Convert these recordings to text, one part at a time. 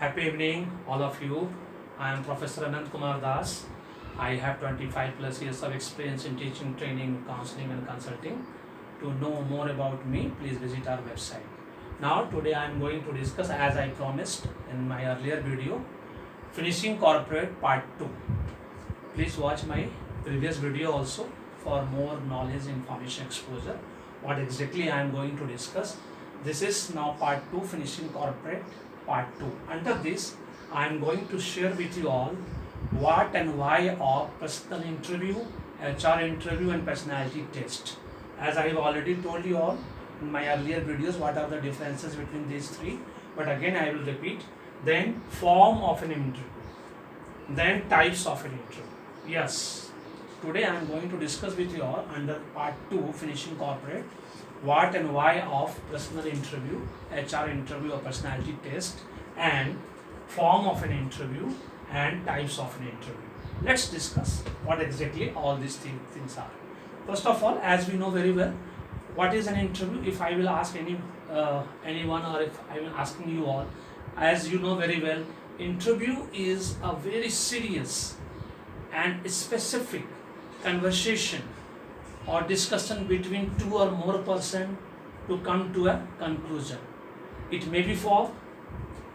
Happy evening, all of you. I am Professor Anant Kumar Das. I have 25 plus years of experience in teaching, training, counseling, and consulting. To know more about me, please visit our website. Now, today I am going to discuss, as I promised in my earlier video, Finishing Corporate Part 2. Please watch my previous video also for more knowledge, information, exposure. What exactly I am going to discuss. This is now Part 2, Finishing Corporate Part 2. Under this, I am going to share with you all what and why of personal interview, HR interview and personality test. As I have already told you all in my earlier videos what are the differences between these three, but again I will repeat. Then form of an interview, then types of an interview. Yes, today I am going to discuss with you all under Part 2, Finishing Corporate, what and why of personal interview, HR interview or personality test, and form of an interview and types of an interview. Let's discuss what exactly all these things are. First of all, as we know very well, what is an interview? If I will ask anyone, or if I am asking you all, as you know very well, interview is a very serious and specific conversation or discussion between two or more person to come to a conclusion. It may be for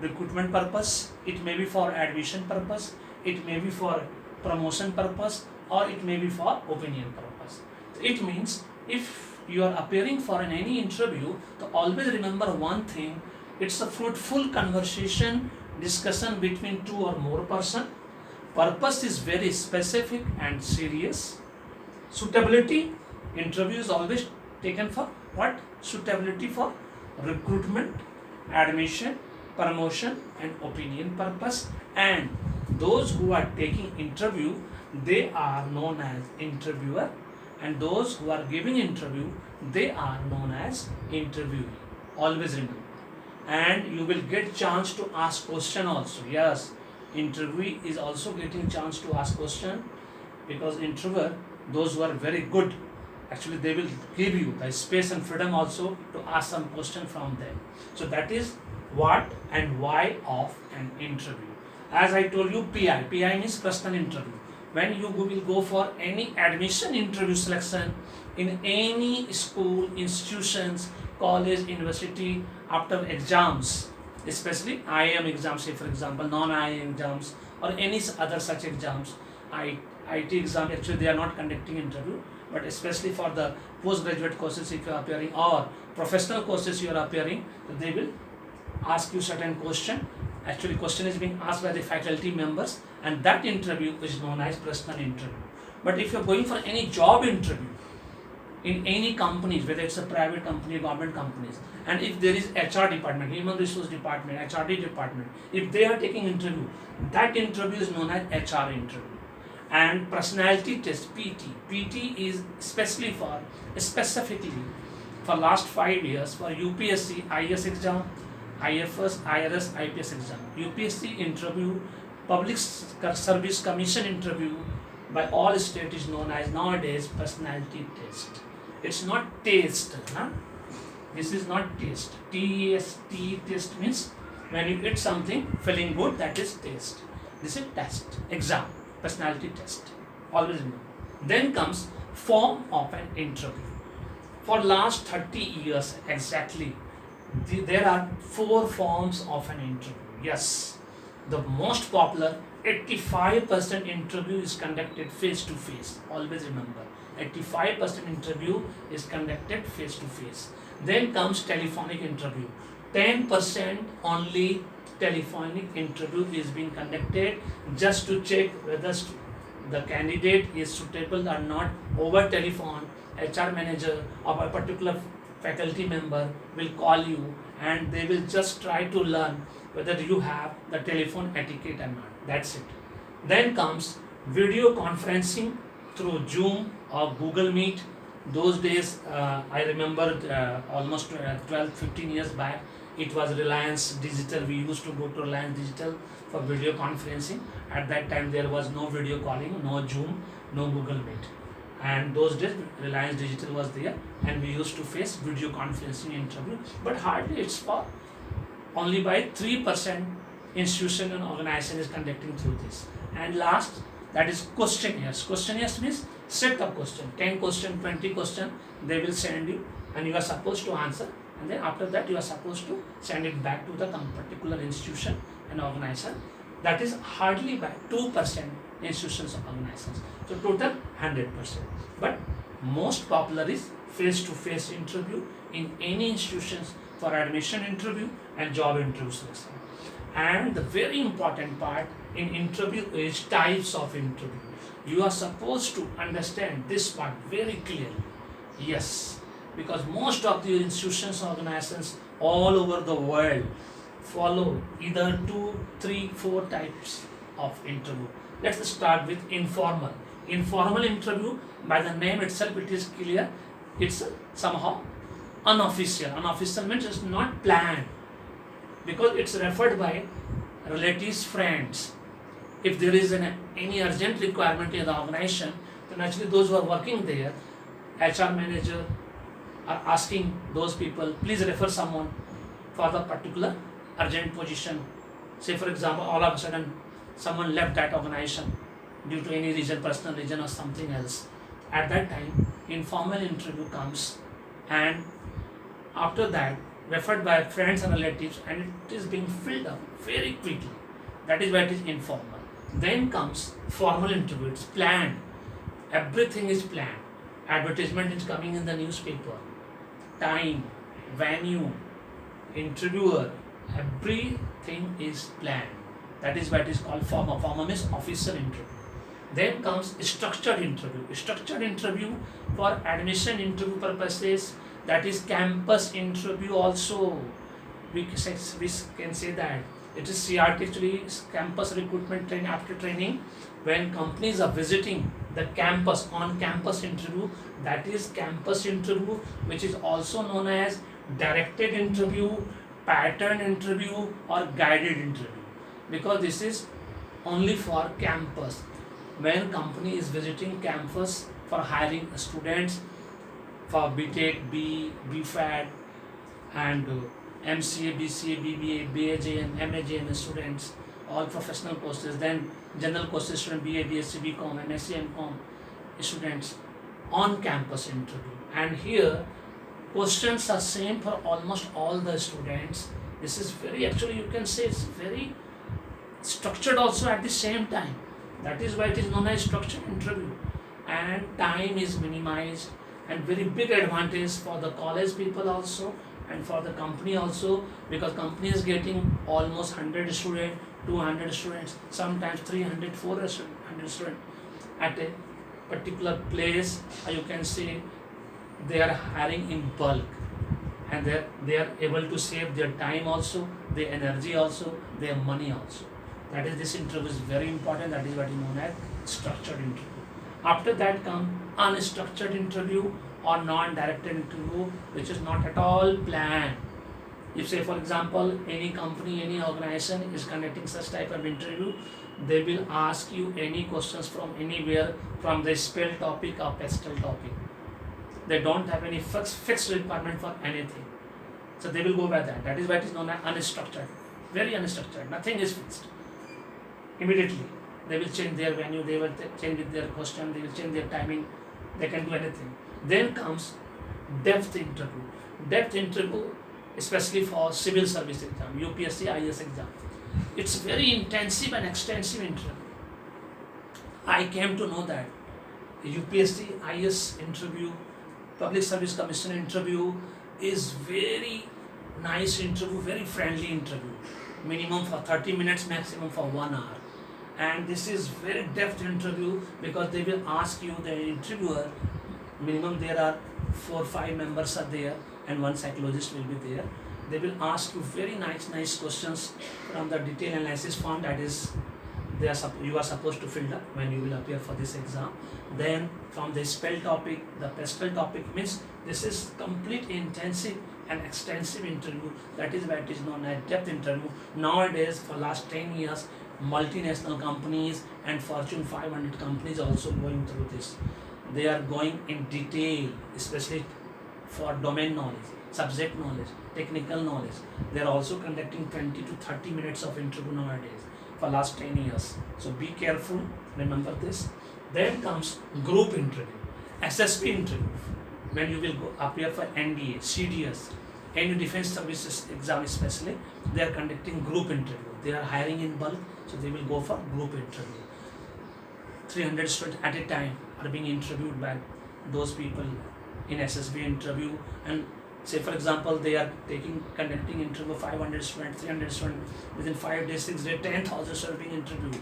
recruitment purpose, it may be for admission purpose, it may be for promotion purpose, or it may be for opinion purpose. It means if you are appearing for any interview, to always remember one thing: it's a fruitful conversation, discussion between two or more person. Purpose is very specific and serious. Suitability, interview is always taken for what? Suitability for recruitment, admission, promotion and opinion purpose. And those who are taking interview, they are known as interviewer, and those who are giving interview, they are known as interviewee. Always remember. And you will get chance to ask question also. Yes, interviewee is also getting chance to ask question, because interviewer, those who are very good, actually they will give you the space and freedom also to ask some question from them. So that is what and why of an interview. As I told you, PI means personal interview. When you will go for any admission interview selection in any school, institutions, college, university, after exams, especially IIM exams, say for example, non-IIM exams or any other such exams, IT exam, actually they are not conducting interview, but especially for the postgraduate courses, if you are appearing, or professional courses you are appearing, they will ask you certain question. Actually question is being asked by the faculty members, and that interview is known as personal interview. But if you are going for any job interview in any companies, whether it's a private company, government companies, and if there is HR department, human resource department, HRD department, if they are taking interview, that interview is known as HR interview. And personality test, PT is specifically for last 5 years for UPSC, IS exam, IFS, IRS, IPS exam. UPSC interview, Public Service Commission interview by all state is known as nowadays personality test. It's not taste. Huh? This is not taste. TEST, test means when you eat something feeling good, that is taste. This is test, exam, personality test. Always remember. Then comes form of an interview. For last 30 years exactly, there are 4 forms of an interview. Yes, the most popular 85% interview is conducted face to face. Always remember, 85% interview is conducted face to face. Then comes telephonic interview. 10% only telephonic interview is being conducted just to check whether the candidate is suitable or not over telephone. HR manager of a particular faculty member will call you, and they will just try to learn whether you have the telephone etiquette or not. That's it. Then comes video conferencing through Zoom or Google Meet. Those days, I remember almost 12-15 years back, it was Reliance Digital. We used to go to Reliance Digital for video conferencing. At that time, there was no video calling, no Zoom, no Google Meet. And those days Reliance Digital was there, and we used to face video conferencing interview, but hardly it's for only by 3% institution and organization is conducting through this. And last, that is questionnaires. Questionnaires means set of question, 10 question, 20 question they will send you, and you are supposed to answer, and then after that you are supposed to send it back to the particular institution and organization. That is hardly by 2% institutions or organizations. So total 100%. But most popular is face-to-face interview in any institutions for admission interview and job interview selection. And the very important part in interview is types of interview. You are supposed to understand this part very clearly. Yes, because most of the institutions, organizations all over the world follow either 2, 3, 4 types of interview. Let's start with informal. Informal interview, by the name itself it is clear, it's somehow unofficial. Unofficial means it's not planned, because it's referred by relatives, friends. If there is any urgent requirement in the organization, then actually those who are working there, HR manager are asking those people, please refer someone for the particular urgent position. Say for example, all of a sudden someone left that organization due to any reason, personal reason or something else. At that time, informal interview comes, and after that, referred by friends and relatives, and it is being filled up very quickly. That is why it is informal. Then comes formal interview. It's planned. Everything is planned. Advertisement is coming in the newspaper. Time, venue, interviewer, everything is planned. That is why it is called formal. Formal means official interview. Then comes structured interview. Structured interview for admission interview purposes, that is campus interview also. We can say that it is CRT, actually campus recruitment training. After training, when companies are visiting the campus, on campus interview, that is campus interview, which is also known as directed interview, pattern interview or guided interview, because this is only for campus. When company is visiting campus for hiring students for BTech, BFAD and MCA, BCA, BBA, BAJM, MAJM students, all professional courses, then general courses student, BA, BSc, BCom, MSc, MCom students on campus interview. And here questions are same for almost all the students. This is very, actually you can say it's very structured also at the same time. That is why it is known as structured interview, and time is minimized, and very big advantage for the college people also and for the company also, because company is getting almost 100 students, 200 students, sometimes 300, 400 students at a particular place. You can see they are hiring in bulk, and they are able to save their time also, their energy also, their money also. That is, this interview is very important. That is what is known as structured interview. After that come unstructured interview or non-directed interview, which is not at all planned. If say for example any company, any organization is conducting such type of interview, they will ask you any questions from anywhere, from the spell topic or pestle topic. They don't have any fixed requirement for anything. So they will go by that. That is why it is known as unstructured. Very unstructured. Nothing is fixed. Immediately they will change their venue, they will change their question, they will change their timing, they can do anything. Then comes depth interview. Depth interview, especially for civil service exam, UPSC, IS exam. It's very intensive and extensive interview. I came to know that UPSC, IS interview, Public Service Commission interview is very nice interview, very friendly interview. Minimum for 30 minutes, maximum for 1 hour. And this is very depth interview, because they will ask you, the interviewer, minimum there are 4 or 5 members are there and 1 psychologist will be there. They will ask you very nice questions from the detailed analysis form, that is you are supposed to fill up when you will appear for this exam. Then from the spell topic, the pestle topic, means this is complete intensive and extensive interview. That is why it is known as depth interview. Nowadays, for last 10 years, multinational companies and Fortune 500 companies also going through this. They are going in detail, especially for domain knowledge, subject knowledge. technical knowledge. They are also conducting 20 to 30 minutes of interview nowadays for last 10 years. So be careful, remember this. Then comes group interview, SSB interview, when you will go appear for NDA, CDS, any defense services exam especially, they are conducting group interview. They are hiring in bulk, so they will go for group interview. 300 students at a time are being interviewed by those people in SSB interview. And say for example, they are conducting interview 500 students, 300 students, within 5 days, 6 days, 10,000 students being interviewed.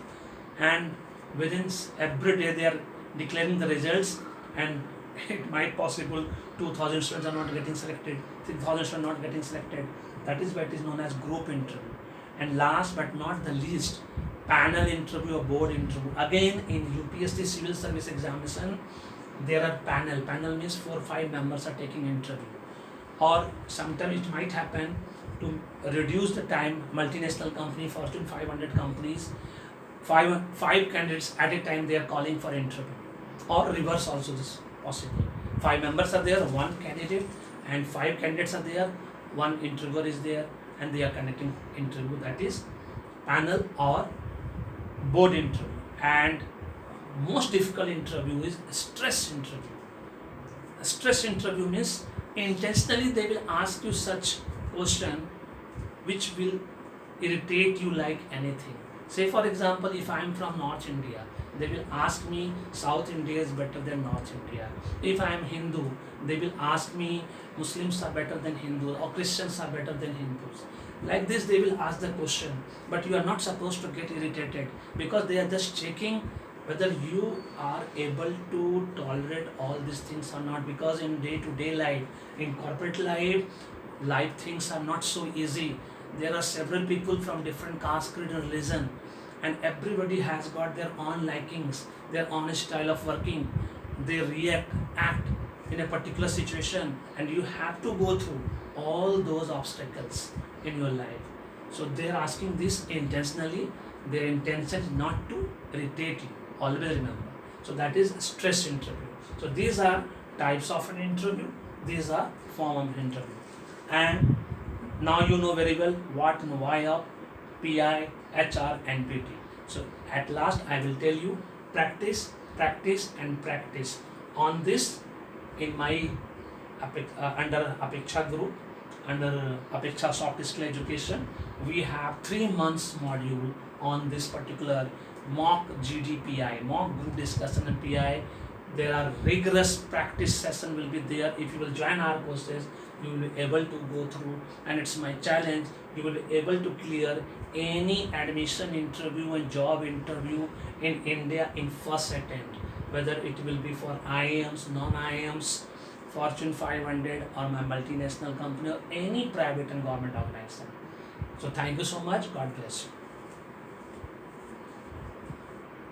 And within every day they are declaring the results, and it might possible 2,000 students are not getting selected, 3,000 students not getting selected. That is what is known as group interview. And last but not the least, panel interview or board interview. Again, in UPSC civil service examination, there are panel. Panel means 4 or 5 members are taking interview. Or sometimes it might happen to reduce the time, multinational company, Fortune 500 companies, five candidates at a time they are calling for interview. Or reverse also this possible. 5 members are there, 1 candidate, and 5 candidates are there, 1 interviewer is there, and they are conducting interview. That is panel or board interview. And most difficult interview is stress interview. A stress interview means intentionally they will ask you such question which will irritate you like anything. Say for example, if I am from North India, they will ask me South India is better than North India. If I am Hindu, they will ask me Muslims are better than Hindus or Christians are better than Hindus. Like this they will ask the question, but you are not supposed to get irritated, because they are just checking whether you are able to tolerate all these things or not. Because in day-to-day life, in corporate life things are not so easy. There are several people from different caste, creed and religion, and everybody has got their own likings, their own style of working. They act in a particular situation, and you have to go through all those obstacles in your life. So they are asking this intentionally. Their intention is not to irritate you. Always remember. So that is stress interview. So these are types of an interview. These are form of interview. And now you know very well what and why of PI, HR and PT. So at last I will tell you practice, practice and practice. On this, in my under Apeksha group, under Apeksha Soft Skill Education, we have 3 months module on this particular mock GDPI, mock group discussion and PI. There are rigorous practice session will be there. If you will join our courses, you will be able to go through, and it's my challenge, you will be able to clear any admission interview and job interview in India in first attempt, whether it will be for IIMs, non-IIMs, Fortune 500 or my multinational company or any private and government organization. So thank you so much. God bless you.